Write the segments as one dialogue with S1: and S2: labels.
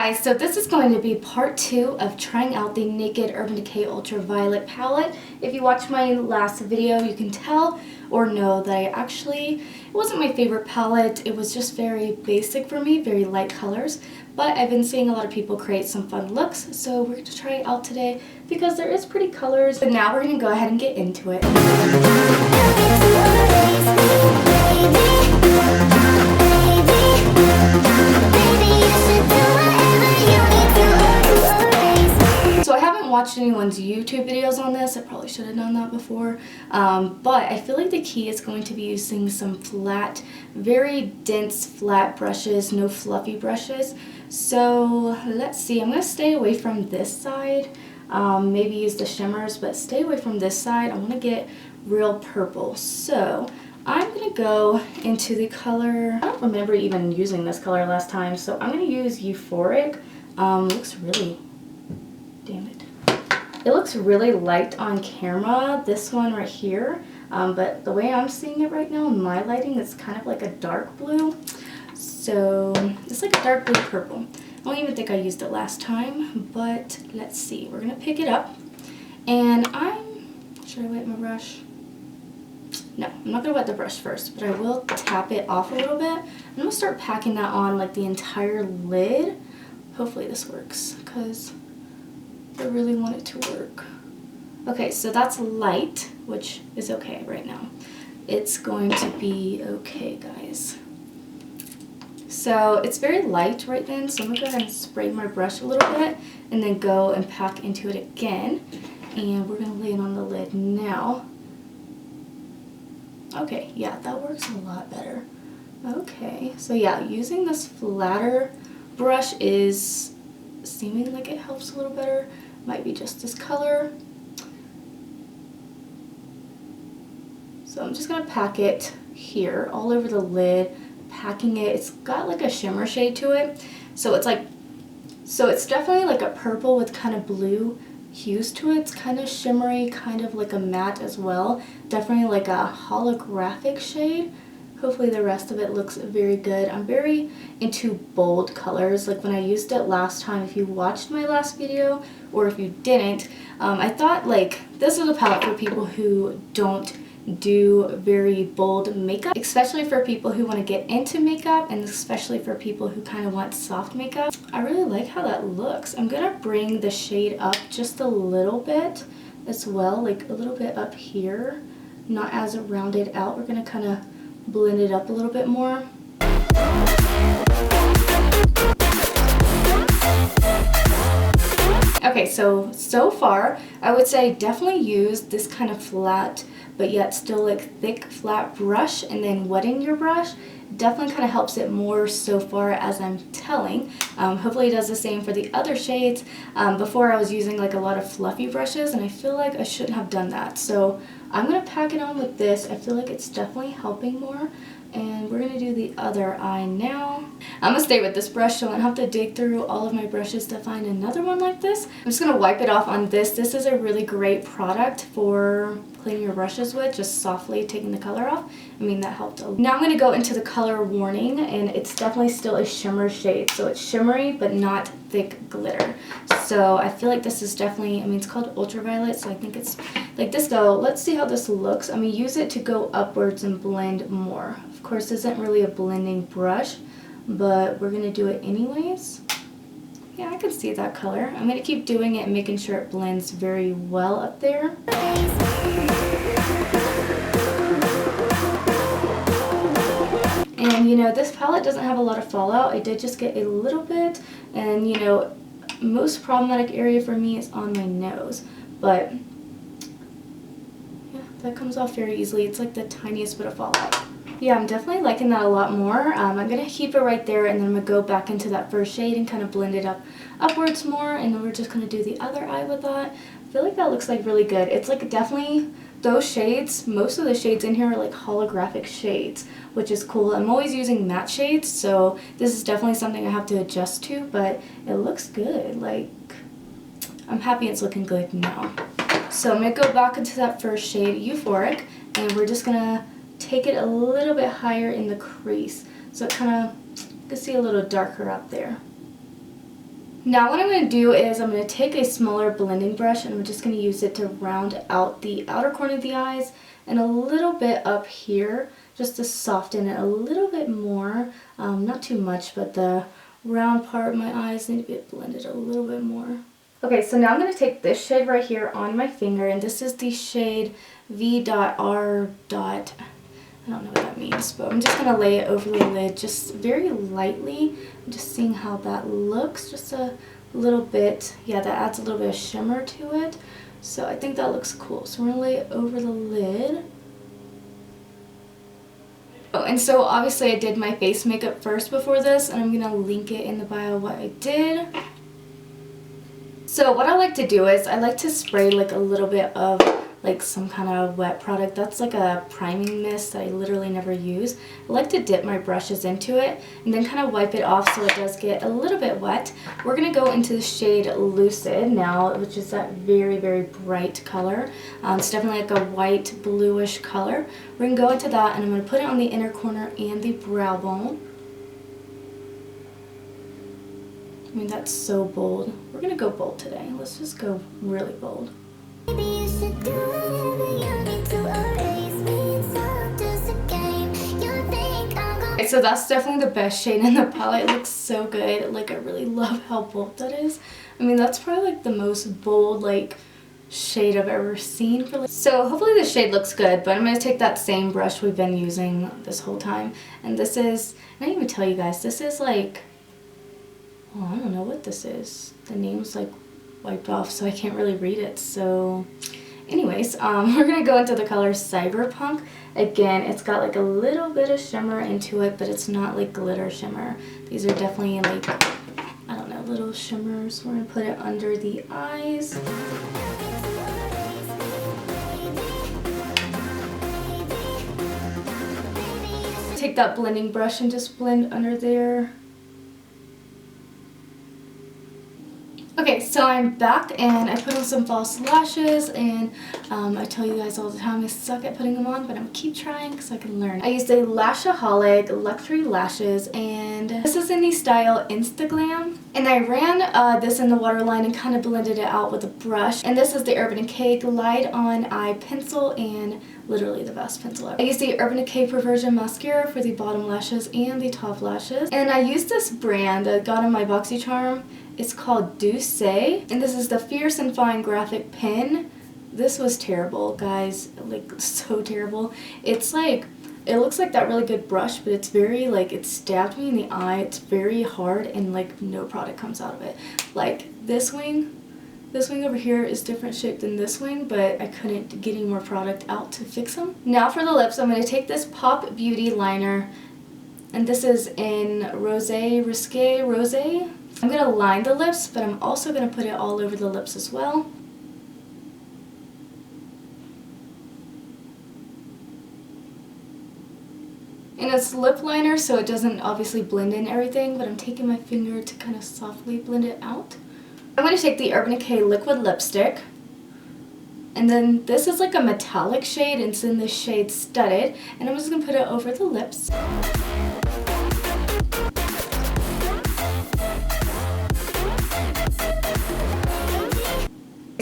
S1: Guys, so this is going to be part 2 of trying out the Naked Urban Decay Ultraviolet palette. If you watched my last video, you can tell or know that it wasn't my favorite palette. It was just very basic for me, very light colors. But I've been seeing a lot of people create some fun looks, so we're going to try it out today because there is pretty colors. But now we're going to go ahead and get into it. Watched anyone's YouTube videos on this. I probably should have done that before, but I feel like the key is going to be using some flat, very dense flat brushes, no fluffy brushes. So let's see, I'm going to stay away from this side, maybe use the shimmers, but stay away from this side. I want to get real purple, so I'm going to go into the color, I don't remember even using this color last time, so I'm going to use Euphoric. Looks really, damn it. It looks really light on camera, this one right here, but the way I'm seeing it right now in my lighting, it's kind of like a dark blue. So it's like a dark blue purple. I don't even think I used it last time, but let's see. We're going to pick it up, and should I wet my brush? No, I'm not going to wet the brush first, but I will tap it off a little bit. I'm going to start packing that on like the entire lid. Hopefully this works, because I really want it to work. Okay, so that's light, which is okay right now. It's going to be okay, guys. So it's very light right then, so I'm going to go ahead and spray my brush a little bit and then go and pack into it again. And we're going to lay it on the lid now. Okay, yeah, that works a lot better. Okay, so yeah, using this flatter brush is seeming like it helps a little better. Might be just this color. So I'm just going to pack it here all over the lid, packing it. It's got like a shimmer shade to it. So it's definitely like a purple with kind of blue hues to it. It's kind of shimmery, kind of like a matte as well. Definitely like a holographic shade. Hopefully the rest of it looks very good. I'm very into bold colors. Like when I used it last time, if you watched my last video, or if you didn't, I thought like this was a palette for people who don't do very bold makeup, especially for people who want to get into makeup, and especially for people who kind of want soft makeup. I really like how that looks. I'm gonna bring the shade up just a little bit as well, like a little bit up here, not as rounded out. We're gonna kind of blend it up a little bit more. Okay, so far I would say definitely use this kind of flat but yet still like thick flat brush, and then wetting your brush definitely kind of helps it more so far as I'm telling. Hopefully it does the same for the other shades. Before I was using like a lot of fluffy brushes, and I feel like I shouldn't have done that. So I'm going to pack it on with this. I feel like it's definitely helping more. And we're going to do the other eye now. I'm going to stay with this brush so I don't have to dig through all of my brushes to find another one like this. I'm just going to wipe it off on this. This is a really great product for cleaning your brushes with, just softly taking the color off. I mean, that helped a lot. Now I'm going to go into the color warning, and it's definitely still a shimmer shade. So it's shimmery but not thick glitter. So I feel like this is definitely, I mean, it's called ultraviolet, so I think it's like this though. Let's see how this looks. I'm going to use it to go upwards and blend more. Of course, this isn't really a blending brush, but we're going to do it anyways. Yeah, I can see that color. I'm going to keep doing it and making sure it blends very well up there. And you know, this palette doesn't have a lot of fallout. I did just get a little bit, and you know, most problematic area for me is on my nose, but yeah, that comes off very easily. It's like the tiniest bit of fallout. Yeah, I'm definitely liking that a lot more. I'm going to keep it right there, and then I'm going to go back into that first shade and kind of blend it upwards more, and then we're just going to do the other eye with that. I feel like that looks like really good. It's like definitely those shades, most of the shades in here are like holographic shades, which is cool. I'm always using matte shades, so this is definitely something I have to adjust to, but it looks good. Like, I'm happy it's looking good now. So I'm going to go back into that first shade, Euphoric, and we're just going to take it a little bit higher in the crease, so it kind of, you can see a little darker up there. Now what I'm going to do is I'm going to take a smaller blending brush and I'm just going to use it to round out the outer corner of the eyes and a little bit up here just to soften it a little bit more. Not too much, but the round part of my eyes need to get blended a little bit more. Okay, so now I'm going to take this shade right here on my finger, and this is the shade V.R. I don't know what that means, but I'm just going to lay it over the lid just very lightly. I'm just seeing how that looks, just a little bit. Yeah, that adds a little bit of shimmer to it. So I think that looks cool. So we're going to lay it over the lid. Oh, and so obviously I did my face makeup first before this, and I'm going to link it in the bio what I did. So what I like to do is I like to spray like a little bit of like some kind of wet product. That's like a priming mist that I literally never use. I like to dip my brushes into it and then kind of wipe it off so it does get a little bit wet. We're going to go into the shade Lucid now, which is that very, very bright color. It's definitely like a white bluish color. We're going to go into that and I'm going to put it on the inner corner and the brow bone. I mean, that's so bold. We're going to go bold today. Let's just go really bold. Okay, so that's definitely the best shade in the palette. It looks so good. Like, I really love how bold that is. I mean, that's probably like the most bold like shade I've ever seen for. So hopefully this shade looks good, but I'm going to take that same brush we've been using this whole time. And this is, I didn't even tell you guys, this is like, oh, I don't know what this is. The name's like wiped off, so I can't really read it. So anyways, we're going to go into the color Cyberpunk. Again, it's got like a little bit of shimmer into it, but it's not like glitter shimmer. These are definitely like, I don't know, little shimmers. We're going to put it under the eyes. Take that blending brush and just blend under there. Okay, so I'm back and I put on some false lashes, and I tell you guys all the time I suck at putting them on, but I'm gonna keep trying so I can learn. I used a Lashaholic Luxury Lashes, and this is in the style Instaglam. And I ran this in the waterline and kind of blended it out with a brush. And this is the Urban Decay Glide On Eye Pencil, and literally the best pencil ever. I used the Urban Decay Perversion Mascara for the bottom lashes and the top lashes. And I used this brand that I got in my BoxyCharm. It's called Decay, and this is the Fierce and Fine Graphic Pen. This was terrible, guys, like so terrible. It's like, it looks like that really good brush, but it's very like, it stabbed me in the eye. It's very hard and like no product comes out of it. Like this wing over here is different shape than this wing, but I couldn't get any more product out to fix them. Now for the lips, I'm going to take this Pop Beauty liner, and this is in Risque Rose. I'm going to line the lips, but I'm also going to put it all over the lips as well. And it's lip liner, so it doesn't obviously blend in everything, but I'm taking my finger to kind of softly blend it out. I'm going to take the Urban Decay Liquid Lipstick. And then this is like a metallic shade, and it's in the shade Studded. And I'm just going to put it over the lips.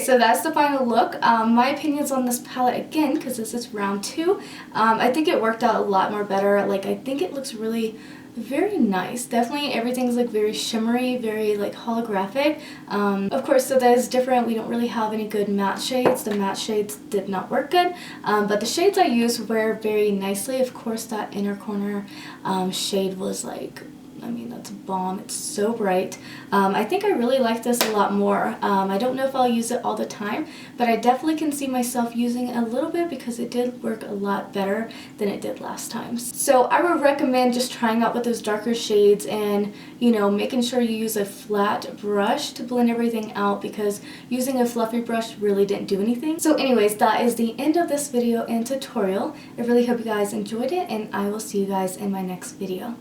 S1: So that's the final look. My opinions on this palette, again, because this is round 2, I think it worked out a lot more better. Like, I think it looks really very nice. Definitely everything's like very shimmery, very like holographic. Of course, so that is different. We don't really have any good matte shades. The matte shades did not work good, but the shades I used wear very nicely. Of course, that inner corner shade was like, I mean, that's a bomb. It's so bright. I think I really like this a lot more. I don't know if I'll use it all the time, but I definitely can see myself using it a little bit because it did work a lot better than it did last time. So I would recommend just trying out with those darker shades and, you know, making sure you use a flat brush to blend everything out, because using a fluffy brush really didn't do anything. So anyways, that is the end of this video and tutorial. I really hope you guys enjoyed it, and I will see you guys in my next video.